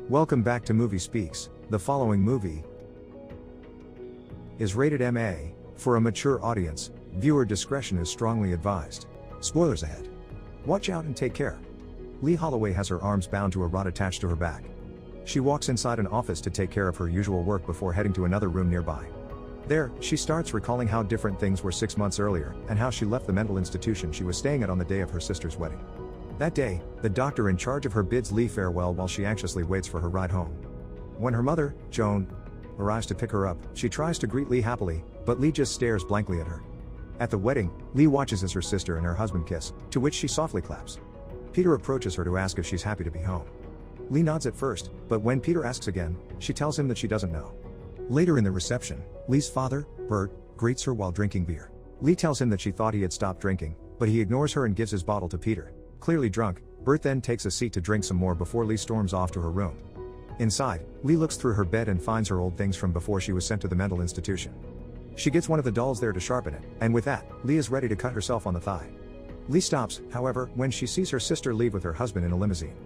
Welcome back to Movie Speaks. The following movie is rated MA. For a mature audience, viewer discretion is strongly advised. Spoilers ahead. Watch out and take care. Lee Holloway has her arms bound to a rod attached to her back. She walks inside an office to take care of her usual work before heading to another room nearby. There, she starts recalling how different things were 6 months earlier and how she left the mental institution she was staying at on the day of her sister's wedding. That day, the doctor in charge of her bids Lee farewell while she anxiously waits for her ride home. When her mother, Joan, arrives to pick her up, she tries to greet Lee happily, but Lee just stares blankly at her. At the wedding, Lee watches as her sister and her husband kiss, to which she softly claps. Peter approaches her to ask if she's happy to be home. Lee nods at first, but when Peter asks again, she tells him that she doesn't know. Later in the reception, Lee's father, Bert, greets her while drinking beer. Lee tells him that she thought he had stopped drinking, but he ignores her and gives his bottle to Peter. Clearly drunk, Bert then takes a seat to drink some more before Lee storms off to her room. Inside, Lee looks through her bed and finds her old things from before she was sent to the mental institution. She gets one of the dolls there to sharpen it, and with that, Lee is ready to cut herself on the thigh. Lee stops, however, when she sees her sister leave with her husband in a limousine.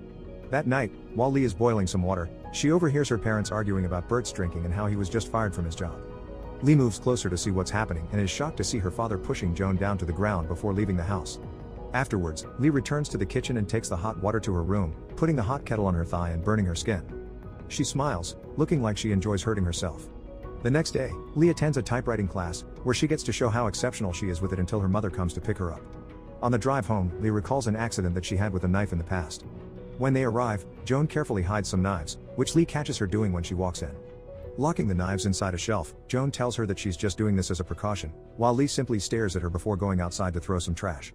That night, while Lee is boiling some water, she overhears her parents arguing about Bert's drinking and how he was just fired from his job. Lee moves closer to see what's happening and is shocked to see her father pushing Joan down to the ground before leaving the house. Afterwards, Lee returns to the kitchen and takes the hot water to her room, putting the hot kettle on her thigh and burning her skin. She smiles, looking like she enjoys hurting herself. The next day, Lee attends a typewriting class, where she gets to show how exceptional she is with it until her mother comes to pick her up. On the drive home, Lee recalls an accident that she had with a knife in the past. When they arrive, Joan carefully hides some knives, which Lee catches her doing when she walks in. Locking the knives inside a shelf, Joan tells her that she's just doing this as a precaution, while Lee simply stares at her before going outside to throw some trash.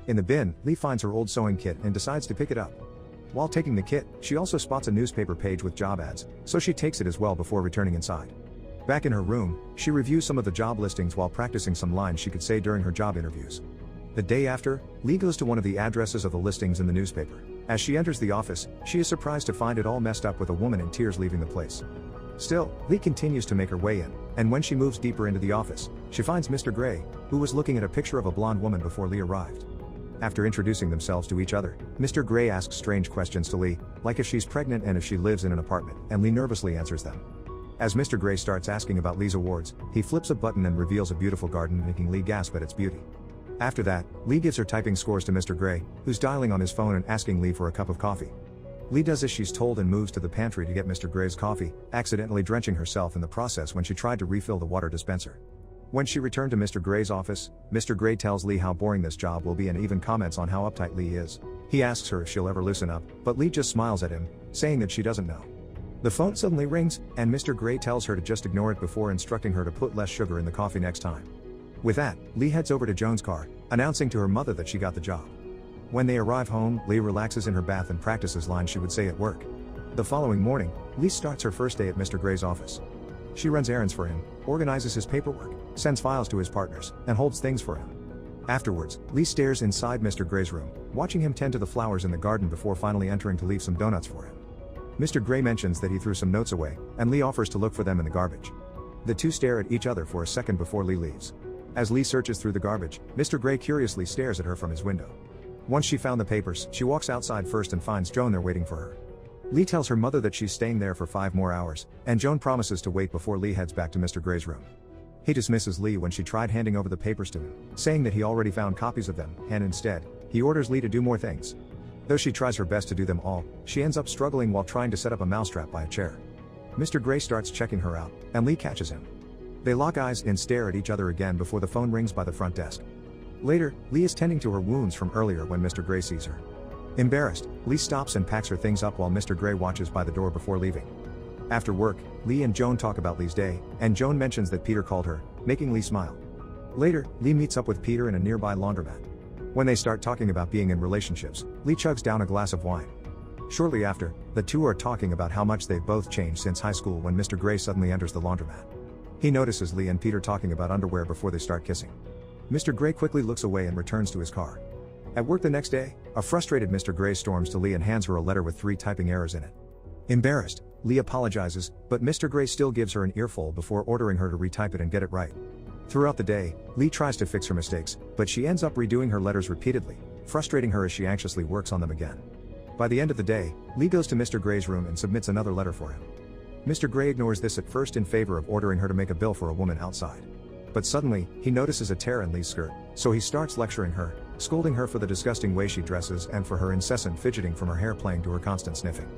In the bin, Lee finds her old sewing kit and decides to pick it up. While taking the kit, she also spots a newspaper page with job ads, so she takes it as well before returning inside. Back in her room, she reviews some of the job listings while practicing some lines she could say during her job interviews. The day after, Lee goes to one of the addresses of the listings in the newspaper. As she enters the office, she is surprised to find it all messed up with a woman in tears leaving the place. Still, Lee continues to make her way in, and when she moves deeper into the office, she finds Mr. Gray, who was looking at a picture of a blonde woman before Lee arrived. After introducing themselves to each other, Mr. Gray asks strange questions to Lee, like if she's pregnant and if she lives in an apartment, and Lee nervously answers them. As Mr. Gray starts asking about Lee's awards, he flips a button and reveals a beautiful garden, making Lee gasp at its beauty. After that, Lee gives her typing scores to Mr. Gray, who's dialing on his phone and asking Lee for a cup of coffee. Lee does as she's told and moves to the pantry to get Mr. Gray's coffee, accidentally drenching herself in the process when she tried to refill the water dispenser. When she returned to Mr. Gray's office, Mr. Gray tells Lee how boring this job will be and even comments on how uptight Lee is. He asks her if she'll ever loosen up, but Lee just smiles at him, saying that she doesn't know. The phone suddenly rings, and Mr. Gray tells her to just ignore it before instructing her to put less sugar in the coffee next time. With that, Lee heads over to Joan's car, announcing to her mother that she got the job. When they arrive home, Lee relaxes in her bath and practices lines she would say at work. The following morning, Lee starts her first day at Mr. Gray's office. She runs errands for him, organizes his paperwork, sends files to his partners, and holds things for him. Afterwards, Lee stares inside Mr. Gray's room, watching him tend to the flowers in the garden before finally entering to leave some donuts for him. Mr. Gray mentions that he threw some notes away, and Lee offers to look for them in the garbage. The two stare at each other for a second before Lee leaves. As Lee searches through the garbage, Mr. Gray curiously stares at her from his window. Once she found the papers, she walks outside first and finds Joan there waiting for her. Lee tells her mother that she's staying there for 5 more hours, and Joan promises to wait before Lee heads back to Mr. Gray's room. He dismisses Lee when she tried handing over the papers to him, saying that he already found copies of them, and instead, he orders Lee to do more things. Though she tries her best to do them all, she ends up struggling while trying to set up a mousetrap by a chair. Mr. Gray starts checking her out, and Lee catches him. They lock eyes and stare at each other again before the phone rings by the front desk. Later, Lee is tending to her wounds from earlier when Mr. Gray sees her. Embarrassed, Lee stops and packs her things up while Mr. Gray watches by the door before leaving. After work, Lee and Joan talk about Lee's day, and Joan mentions that Peter called her, making Lee smile. Later, Lee meets up with Peter in a nearby laundromat. When they start talking about being in relationships, Lee chugs down a glass of wine. Shortly after, the two are talking about how much they've both changed since high school when Mr. Gray suddenly enters the laundromat. He notices Lee and Peter talking about underwear before they start kissing. Mr. Gray quickly looks away and returns to his car. At work the next day, a frustrated Mr. Gray storms to Lee and hands her a letter with 3 typing errors in it. Embarrassed, Lee apologizes, but Mr. Gray still gives her an earful before ordering her to retype it and get it right. Throughout the day, Lee tries to fix her mistakes, but she ends up redoing her letters repeatedly, frustrating her as she anxiously works on them again. By the end of the day, Lee goes to Mr. Gray's room and submits another letter for him. Mr. Gray ignores this at first in favor of ordering her to make a bill for a woman outside. But suddenly, he notices a tear in Lee's skirt, so he starts lecturing her, scolding her for the disgusting way she dresses and for her incessant fidgeting from her hair playing to her constant sniffing.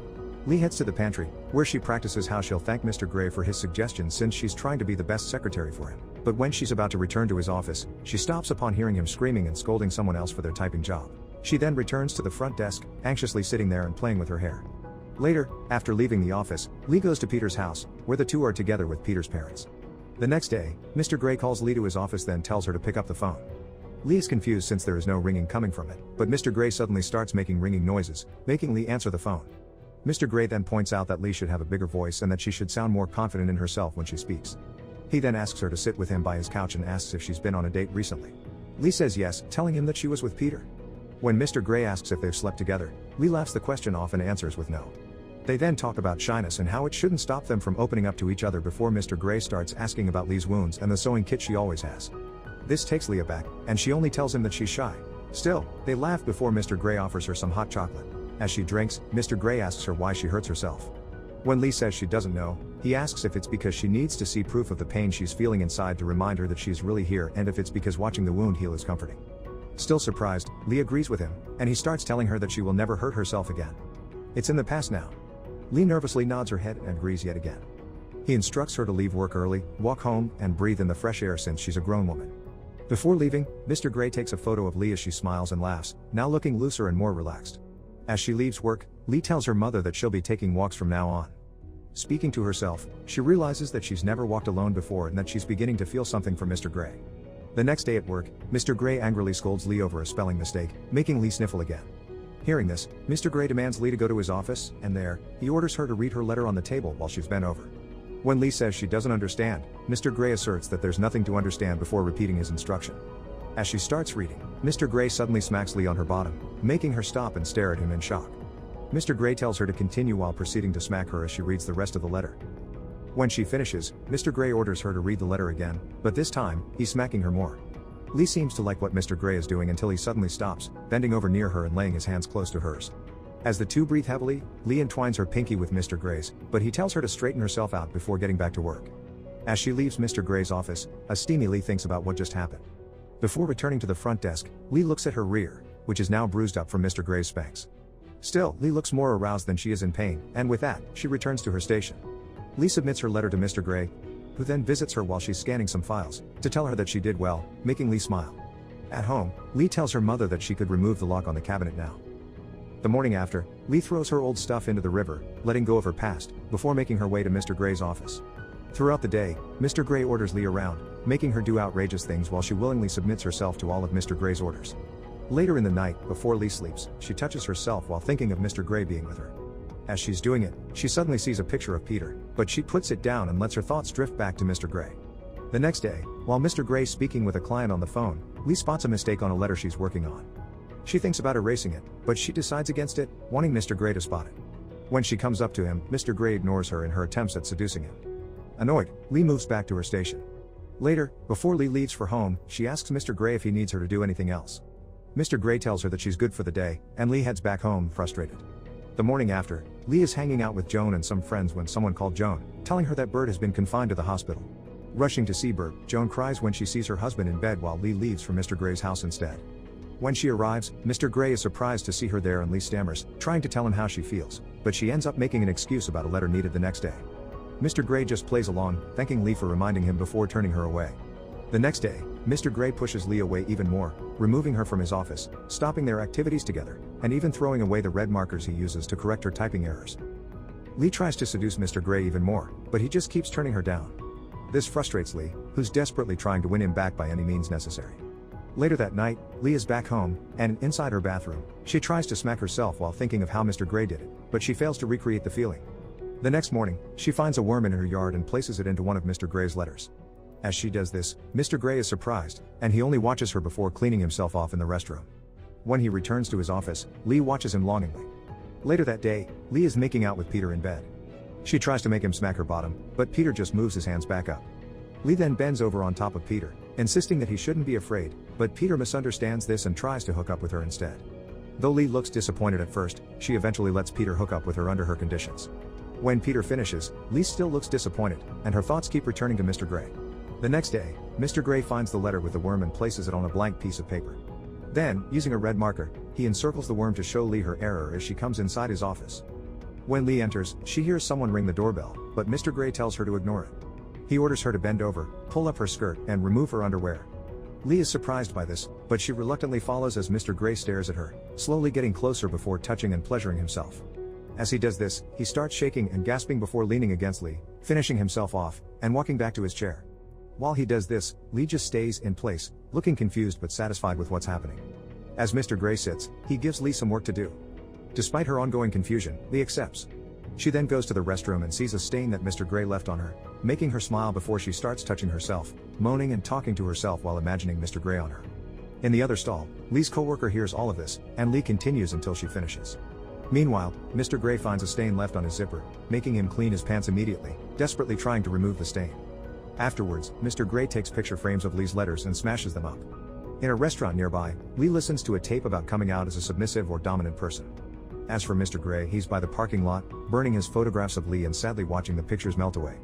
Lee heads to the pantry, where she practices how she'll thank Mr. Gray for his suggestions since she's trying to be the best secretary for him. But when she's about to return to his office, she stops upon hearing him screaming and scolding someone else for their typing job. She then returns to the front desk, anxiously sitting there and playing with her hair. Later, after leaving the office, Lee goes to Peter's house, where the two are together with Peter's parents. The next day, Mr. Gray calls Lee to his office, then tells her to pick up the phone. Lee is confused since there is no ringing coming from it, but Mr. Gray suddenly starts making ringing noises, making Lee answer the phone. Mr. Gray then points out that Lee should have a bigger voice and that she should sound more confident in herself when she speaks. He then asks her to sit with him by his couch and asks if she's been on a date recently. Lee says yes, telling him that she was with Peter. When Mr. Gray asks if they've slept together, Lee laughs the question off and answers with no. They then talk about shyness and how it shouldn't stop them from opening up to each other before Mr. Gray starts asking about Lee's wounds and the sewing kit she always has. This takes Lee aback, and she only tells him that she's shy. Still, they laugh before Mr. Gray offers her some hot chocolate. As she drinks, Mr. Gray asks her why she hurts herself. When Lee says she doesn't know, he asks if it's because she needs to see proof of the pain she's feeling inside to remind her that she's really here, and if it's because watching the wound heal is comforting. Still surprised, Lee agrees with him, and he starts telling her that she will never hurt herself again. It's in the past now. Lee nervously nods her head and agrees yet again. He instructs her to leave work early, walk home, and breathe in the fresh air since she's a grown woman. Before leaving, Mr. Gray takes a photo of Lee as she smiles and laughs, now looking looser and more relaxed. As she leaves work, Lee tells her mother that she'll be taking walks from now on. Speaking to herself, she realizes that she's never walked alone before and that she's beginning to feel something for Mr. Gray. The next day at work, Mr. Gray angrily scolds Lee over a spelling mistake, making Lee sniffle again. Hearing this, Mr. Gray demands Lee to go to his office, and there, he orders her to read her letter on the table while she's bent over. When Lee says she doesn't understand, Mr. Gray asserts that there's nothing to understand before repeating his instruction. As she starts reading, Mr. Gray suddenly smacks Lee on her bottom, making her stop and stare at him in shock. Mr. Gray tells her to continue while proceeding to smack her as she reads the rest of the letter. When she finishes, Mr. Gray orders her to read the letter again, but this time, he's smacking her more. Lee seems to like what Mr. Gray is doing until he suddenly stops, bending over near her and laying his hands close to hers. As the two breathe heavily, Lee entwines her pinky with Mr. Gray's, but he tells her to straighten herself out before getting back to work. As she leaves Mr. Gray's office, a steamy Lee thinks about what just happened. Before returning to the front desk, Lee looks at her rear, which is now bruised up from Mr. Gray's spanks. Still, Lee looks more aroused than she is in pain, and with that, she returns to her station. Lee submits her letter to Mr. Gray, who then visits her while she's scanning some files, to tell her that she did well, making Lee smile. At home, Lee tells her mother that she could remove the lock on the cabinet now. The morning after, Lee throws her old stuff into the river, letting go of her past, before making her way to Mr. Gray's office. Throughout the day, Mr. Gray orders Lee around, making her do outrageous things while she willingly submits herself to all of Mr. Gray's orders. Later in the night, before Lee sleeps, she touches herself while thinking of Mr. Gray being with her. As she's doing it, she suddenly sees a picture of Peter, but she puts it down and lets her thoughts drift back to Mr. Gray. The next day, while Mr. Gray is speaking with a client on the phone, Lee spots a mistake on a letter she's working on. She thinks about erasing it, but she decides against it, wanting Mr. Gray to spot it. When she comes up to him, Mr. Gray ignores her in her attempts at seducing him. Annoyed, Lee moves back to her station. Later, before Lee leaves for home, she asks Mr. Gray if he needs her to do anything else. Mr. Gray tells her that she's good for the day, and Lee heads back home, frustrated. The morning after, Lee is hanging out with Joan and some friends when someone called Joan, telling her that Bert has been confined to the hospital. Rushing to see Bert, Joan cries when she sees her husband in bed while Lee leaves for Mr. Gray's house instead. When she arrives, Mr. Gray is surprised to see her there and Lee stammers, trying to tell him how she feels, but she ends up making an excuse about a letter needed the next day. Mr. Gray just plays along, thanking Lee for reminding him before turning her away. The next day, Mr. Gray pushes Lee away even more, removing her from his office, stopping their activities together, and even throwing away the red markers he uses to correct her typing errors. Lee tries to seduce Mr. Gray even more, but he just keeps turning her down. This frustrates Lee, who's desperately trying to win him back by any means necessary. Later that night, Lee is back home, and inside her bathroom, she tries to smack herself while thinking of how Mr. Gray did it, but she fails to recreate the feeling. The next morning, she finds a worm in her yard and places it into one of Mr. Gray's letters. As she does this, Mr. Gray is surprised, and he only watches her before cleaning himself off in the restroom. When he returns to his office, Lee watches him longingly. Later that day, Lee is making out with Peter in bed. She tries to make him smack her bottom, but Peter just moves his hands back up. Lee then bends over on top of Peter, insisting that he shouldn't be afraid, but Peter misunderstands this and tries to hook up with her instead. Though Lee looks disappointed at first, she eventually lets Peter hook up with her under her conditions. When Peter finishes, Lee still looks disappointed, and her thoughts keep returning to Mr. Gray. The next day, Mr. Gray finds the letter with the worm and places it on a blank piece of paper. Then, using a red marker, he encircles the worm to show Lee her error as she comes inside his office. When Lee enters, she hears someone ring the doorbell, but Mr. Gray tells her to ignore it. He orders her to bend over, pull up her skirt, and remove her underwear. Lee is surprised by this, but she reluctantly follows as Mr. Gray stares at her, slowly getting closer before touching and pleasuring himself. As he does this, he starts shaking and gasping before leaning against Lee, finishing himself off, and walking back to his chair. While he does this, Lee just stays in place, looking confused but satisfied with what's happening. As Mr. Gray sits, he gives Lee some work to do. Despite her ongoing confusion, Lee accepts. She then goes to the restroom and sees a stain that Mr. Gray left on her, making her smile before she starts touching herself, moaning and talking to herself while imagining Mr. Gray on her. In the other stall, Lee's coworker hears all of this, and Lee continues until she finishes. Meanwhile, Mr. Gray finds a stain left on his zipper, making him clean his pants immediately, desperately trying to remove the stain. Afterwards, Mr. Gray takes picture frames of Lee's letters and smashes them up. In a restaurant nearby, Lee listens to a tape about coming out as a submissive or dominant person. As for Mr. Gray, he's by the parking lot, burning his photographs of Lee and sadly watching the pictures melt away.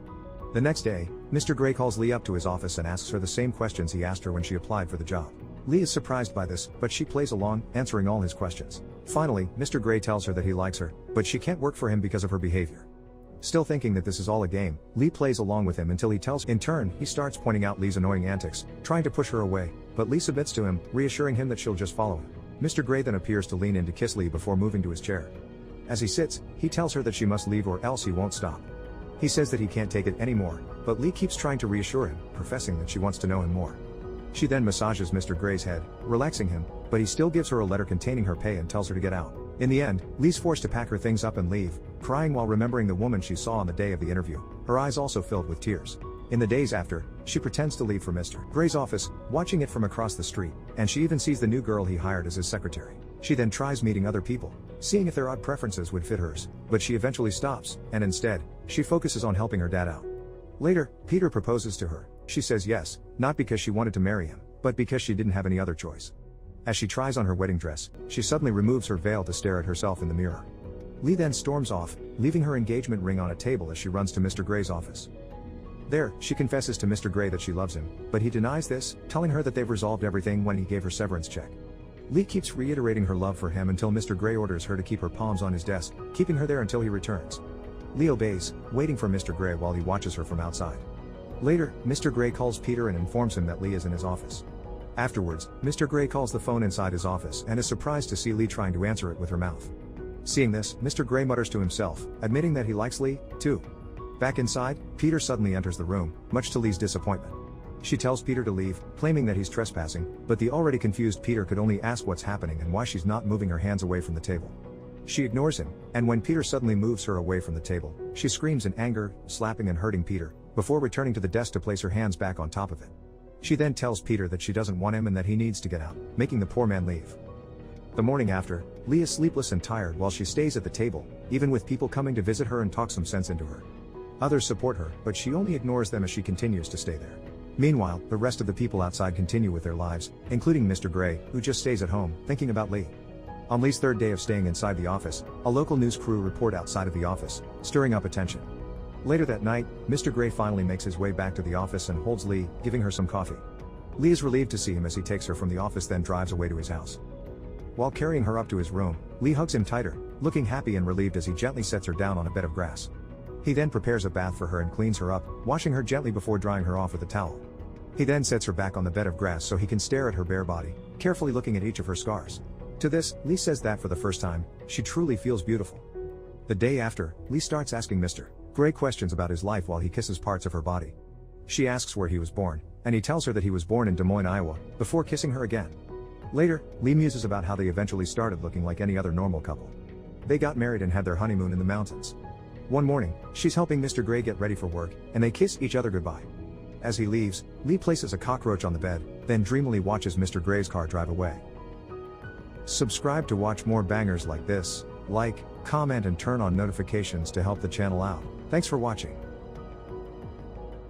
The next day, Mr. Gray calls Lee up to his office and asks her the same questions he asked her when she applied for the job. Lee is surprised by this, but she plays along, answering all his questions. Finally, Mr. Gray tells her that he likes her, but she can't work for him because of her behavior. Still thinking that this is all a game, Lee plays along with him until he tells. In turn, he starts pointing out Lee's annoying antics, trying to push her away, but Lee submits to him, reassuring him that she'll just follow him. Mr. Gray then appears to lean in to kiss Lee before moving to his chair. As he sits, he tells her that she must leave or else he won't stop. He says that he can't take it anymore, but Lee keeps trying to reassure him, professing that she wants to know him more. She then massages Mr. Gray's head, relaxing him, but he still gives her a letter containing her pay and tells her to get out. In the end, Lee's forced to pack her things up and leave, crying while remembering the woman she saw on the day of the interview, her eyes also filled with tears. In the days after, she pretends to leave for Mr. Gray's office, watching it from across the street, and she even sees the new girl he hired as his secretary. She then tries meeting other people, seeing if their odd preferences would fit hers, but she eventually stops, and instead, she focuses on helping her dad out. Later, Peter proposes to her. She says yes, not because she wanted to marry him, but because she didn't have any other choice. As she tries on her wedding dress, she suddenly removes her veil to stare at herself in the mirror. Lee then storms off, leaving her engagement ring on a table as she runs to Mr. Gray's office. There, she confesses to Mr. Gray that she loves him, but he denies this, telling her that they've resolved everything when he gave her severance check. Lee keeps reiterating her love for him until Mr. Gray orders her to keep her palms on his desk, keeping her there until he returns. Lee obeys, waiting for Mr. Gray while he watches her from outside. Later, Mr. Gray calls Peter and informs him that Lee is in his office. Afterwards, Mr. Gray calls the phone inside his office and is surprised to see Lee trying to answer it with her mouth. Seeing this, Mr. Gray mutters to himself, admitting that he likes Lee, too. Back inside, Peter suddenly enters the room, much to Lee's disappointment. She tells Peter to leave, claiming that he's trespassing, but the already confused Peter could only ask what's happening and why she's not moving her hands away from the table. She ignores him, and when Peter suddenly moves her away from the table, she screams in anger, slapping and hurting Peter, before returning to the desk to place her hands back on top of it. She then tells Peter that she doesn't want him and that he needs to get out, making the poor man leave. The morning after, Lee is sleepless and tired while she stays at the table, even with people coming to visit her and talk some sense into her. Others support her, but she only ignores them as she continues to stay there. Meanwhile, the rest of the people outside continue with their lives, including Mr. Gray, who just stays at home, thinking about Lee. On Lee's third day of staying inside the office, a local news crew report outside of the office, stirring up attention. Later that night, Mr. Gray finally makes his way back to the office and holds Lee, giving her some coffee. Lee is relieved to see him as he takes her from the office, then drives away to his house. While carrying her up to his room, Lee hugs him tighter, looking happy and relieved as he gently sets her down on a bed of grass. He then prepares a bath for her and cleans her up, washing her gently before drying her off with a towel. He then sets her back on the bed of grass so he can stare at her bare body, carefully looking at each of her scars. To this, Lee says that for the first time, she truly feels beautiful. The day after, Lee starts asking Mr. Gray questions about his life while he kisses parts of her body. She asks where he was born, and he tells her that he was born in Des Moines, Iowa, before kissing her again. Later, Lee muses about how they eventually started looking like any other normal couple. They got married and had their honeymoon in the mountains. One morning, she's helping Mr. Gray get ready for work, and they kiss each other goodbye. As he leaves, Lee places a cockroach on the bed, then dreamily watches Mr. Gray's car drive away. Subscribe to watch more bangers like this, like, comment and turn on notifications to help the channel out. Thanks for watching.